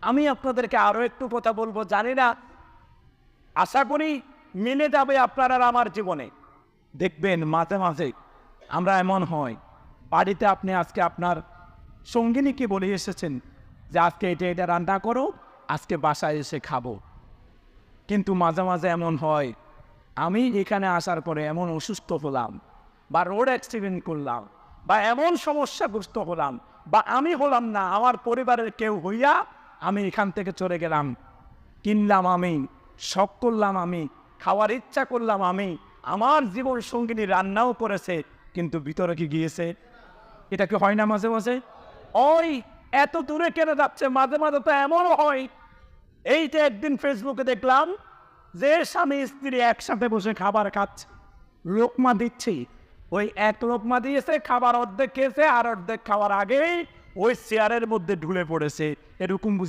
আমি আপনাদেরকে আরও একটু কথা বলবো, জানি না, আশা করি মেনে যাবে আপনার আর আমার জীবনে। দেখবেন মাঝে মাঝে আমরা এমন হয়, বাড়িতে আপনি আজকে আপনার সঙ্গিনীকে বলে এসেছেন যে আজকে এটা এটা রান্না করো, আজকে বাসায় এসে খাবো। কিন্তু মাঝে মাঝে এমন হয়, আমি এখানে আসার পরে এমন অসুস্থ হলাম, বা রোড অ্যাক্সিডেন্ট করলাম, বা এমন সমস্যাগ্রস্ত হলাম, বা আমি হলাম না, আমার পরিবারের কেউ হইয়া আমি এখান থেকে চলে গেলাম, কিনলাম আমি, শখ করলাম আমি, খাওয়ার ইচ্ছা করলাম আমি, আমার জীবন সঙ্গিনী রান্নাও করেছে, কিন্তু ভিতরে কি গিয়েছে? এটা কি হয় না মাঝে মাঝে? ওই এত দূরে কেন যাচ্ছে? মাঝে মাঝে তো এমনও হয়, এইটা একদিন ফেসবুকে দেখলাম যে স্বামী স্ত্রী একসাথে বসে খাবার খাচ্ছে, লোকমা দিচ্ছি, ওই এক লোকমা দিয়েছে, খাবার অর্ধেক খেয়েছে, আর অর্ধেক খাওয়ার আগেই ওই চেয়ারের মধ্যে ঢুলে পড়েছে, এরকম